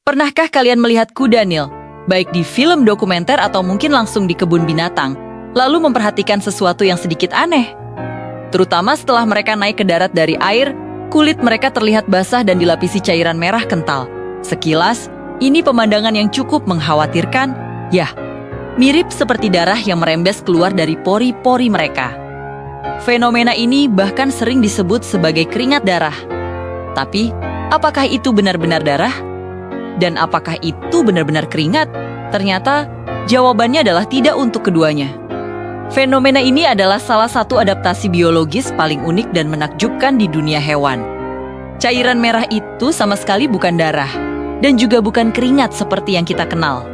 Pernahkah kalian melihat kuda Nil, baik di film dokumenter atau mungkin langsung di kebun binatang, lalu memperhatikan sesuatu yang sedikit aneh? Terutama setelah mereka naik ke darat dari air, kulit mereka terlihat basah dan dilapisi cairan merah kental. Sekilas, ini pemandangan yang cukup mengkhawatirkan. Yah, mirip seperti darah yang merembes keluar dari pori-pori mereka. Fenomena ini bahkan sering disebut sebagai keringat darah. Tapi, apakah itu benar-benar darah? Dan apakah itu benar-benar keringat? Ternyata, jawabannya adalah tidak untuk keduanya. Fenomena ini adalah salah satu adaptasi biologis paling unik dan menakjubkan di dunia hewan. Cairan merah itu sama sekali bukan darah, dan juga bukan keringat seperti yang kita kenal.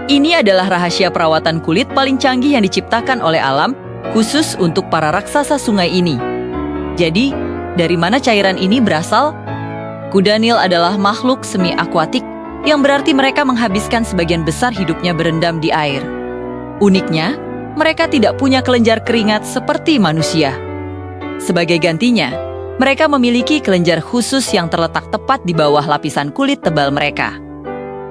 Ini adalah rahasia perawatan kulit paling canggih yang diciptakan oleh alam, khusus untuk para raksasa sungai ini. Jadi, dari mana cairan ini berasal? Kuda Nil adalah makhluk semi-akuatik, yang berarti mereka menghabiskan sebagian besar hidupnya berendam di air. Uniknya, mereka tidak punya kelenjar keringat seperti manusia. Sebagai gantinya, mereka memiliki kelenjar khusus yang terletak tepat di bawah lapisan kulit tebal mereka.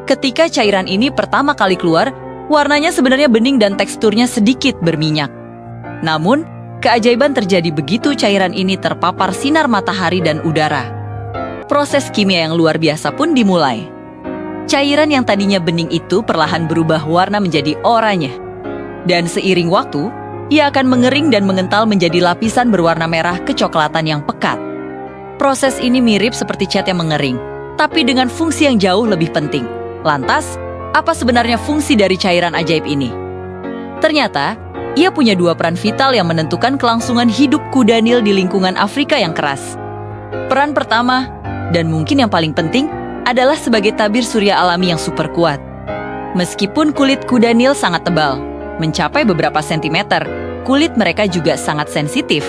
Ketika cairan ini pertama kali keluar, warnanya sebenarnya bening dan teksturnya sedikit berminyak. Namun, keajaiban terjadi begitu cairan ini terpapar sinar matahari dan udara. Proses kimia yang luar biasa pun dimulai. Cairan yang tadinya bening itu perlahan berubah warna menjadi oranye. Dan seiring waktu, ia akan mengering dan mengental menjadi lapisan berwarna merah kecoklatan yang pekat. Proses ini mirip seperti cat yang mengering, tapi dengan fungsi yang jauh lebih penting. Lantas, apa sebenarnya fungsi dari cairan ajaib ini? Ternyata, ia punya dua peran vital yang menentukan kelangsungan hidup kuda Nil di lingkungan Afrika yang keras. Peran pertama, dan mungkin yang paling penting, adalah sebagai tabir surya alami yang super kuat. Meskipun kulit kuda Nil sangat tebal, mencapai beberapa sentimeter, kulit mereka juga sangat sensitif.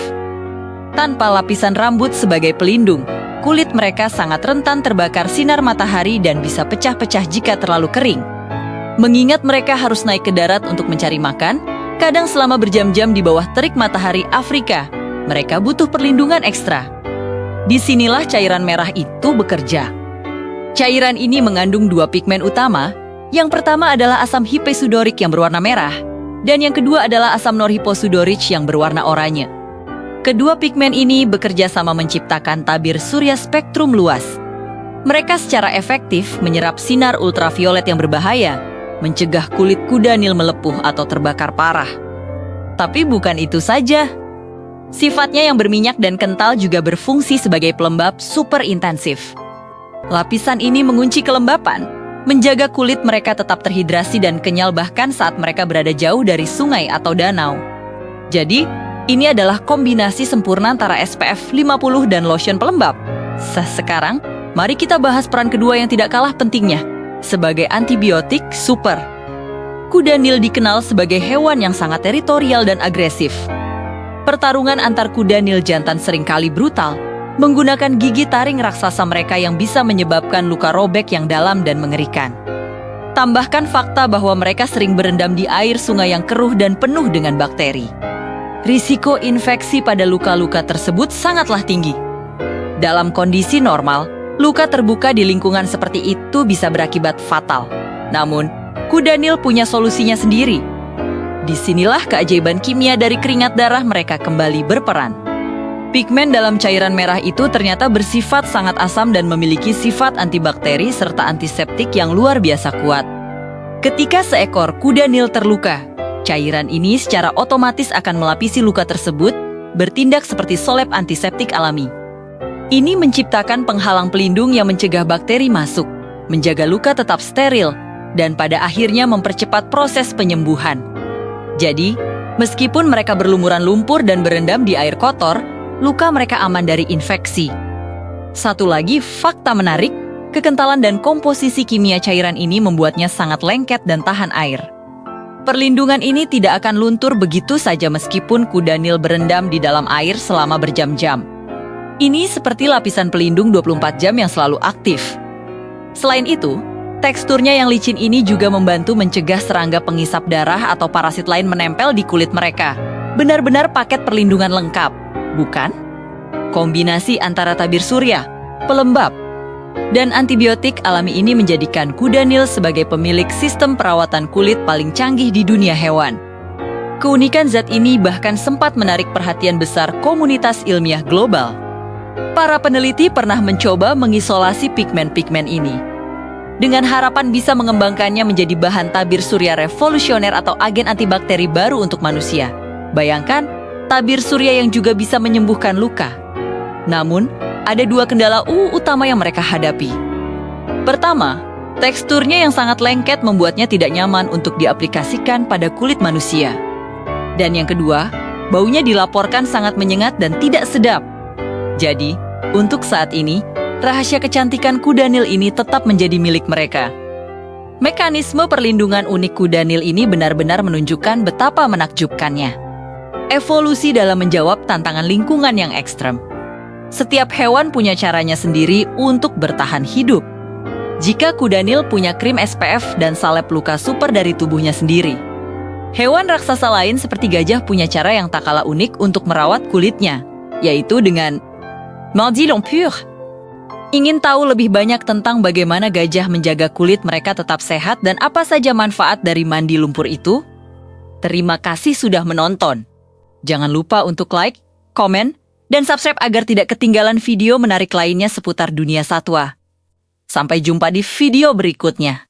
Tanpa lapisan rambut sebagai pelindung, kulit mereka sangat rentan terbakar sinar matahari dan bisa pecah-pecah jika terlalu kering. Mengingat mereka harus naik ke darat untuk mencari makan, kadang selama berjam-jam di bawah terik matahari Afrika, mereka butuh perlindungan ekstra. Disinilah cairan merah itu bekerja. Cairan ini mengandung dua pigmen utama. Yang pertama adalah asam hipesudorik yang berwarna merah, dan yang kedua adalah asam norhiposudorik yang berwarna oranye. Kedua pigmen ini bekerja sama menciptakan tabir surya spektrum luas. Mereka secara efektif menyerap sinar ultraviolet yang berbahaya, mencegah kulit kuda Nil melepuh atau terbakar parah. Tapi bukan itu saja. Sifatnya yang berminyak dan kental juga berfungsi sebagai pelembab super intensif. Lapisan ini mengunci kelembapan, menjaga kulit mereka tetap terhidrasi dan kenyal bahkan saat mereka berada jauh dari sungai atau danau. Jadi, ini adalah kombinasi sempurna antara SPF 50 dan lotion pelembab. Sekarang, mari kita bahas peran kedua yang tidak kalah pentingnya, sebagai antibiotik super. Kuda Nil dikenal sebagai hewan yang sangat teritorial dan agresif. Pertarungan antar kuda Nil jantan seringkali brutal, menggunakan gigi taring raksasa mereka yang bisa menyebabkan luka robek yang dalam dan mengerikan. Tambahkan fakta bahwa mereka sering berendam di air sungai yang keruh dan penuh dengan bakteri. Risiko infeksi pada luka-luka tersebut sangatlah tinggi. Dalam kondisi normal, luka terbuka di lingkungan seperti itu bisa berakibat fatal. Namun, kuda Nil punya solusinya sendiri. Disinilah keajaiban kimia dari keringat darah mereka kembali berperan. Pigmen dalam cairan merah itu ternyata bersifat sangat asam dan memiliki sifat antibakteri serta antiseptik yang luar biasa kuat. Ketika seekor kuda Nil terluka, cairan ini secara otomatis akan melapisi luka tersebut, bertindak seperti solep antiseptik alami. Ini menciptakan penghalang pelindung yang mencegah bakteri masuk, menjaga luka tetap steril, dan pada akhirnya mempercepat proses penyembuhan. Jadi, meskipun mereka berlumuran lumpur dan berendam di air kotor, luka mereka aman dari infeksi. Satu lagi fakta menarik, kekentalan dan komposisi kimia cairan ini membuatnya sangat lengket dan tahan air. Perlindungan ini tidak akan luntur begitu saja meskipun kuda Nil berendam di dalam air selama berjam-jam. Ini seperti lapisan pelindung 24 jam yang selalu aktif. Selain itu, teksturnya yang licin ini juga membantu mencegah serangga pengisap darah atau parasit lain menempel di kulit mereka. Benar-benar paket perlindungan lengkap, bukan? Kombinasi antara tabir surya, pelembab, Dan antibiotik alami ini menjadikan kuda Nil sebagai pemilik sistem perawatan kulit paling canggih di dunia hewan. Keunikan zat ini bahkan sempat menarik perhatian besar komunitas ilmiah global. Para peneliti pernah mencoba mengisolasi pigmen-pigmen ini dengan harapan bisa mengembangkannya menjadi bahan tabir surya revolusioner atau agen antibakteri baru untuk manusia. Bayangkan, tabir surya yang juga bisa menyembuhkan luka. Namun, ada dua kendala utama yang mereka hadapi. Pertama, teksturnya yang sangat lengket membuatnya tidak nyaman untuk diaplikasikan pada kulit manusia. Dan yang kedua, baunya dilaporkan sangat menyengat dan tidak sedap. Jadi, untuk saat ini, rahasia kecantikan kuda Nil ini tetap menjadi milik mereka. Mekanisme perlindungan unik kuda Nil ini benar-benar menunjukkan betapa menakjubkannya. Evolusi dalam menjawab tantangan lingkungan yang ekstrem. Setiap hewan punya caranya sendiri untuk bertahan hidup. Jika kuda Nil punya krim SPF dan salep luka super dari tubuhnya sendiri. Hewan raksasa lain seperti gajah punya cara yang tak kalah unik untuk merawat kulitnya, yaitu dengan mandi lumpur. Ingin tahu lebih banyak tentang bagaimana gajah menjaga kulit mereka tetap sehat dan apa saja manfaat dari mandi lumpur itu? Terima kasih sudah menonton. Jangan lupa untuk like, komen, dan subscribe agar tidak ketinggalan video menarik lainnya seputar dunia satwa. Sampai jumpa di video berikutnya.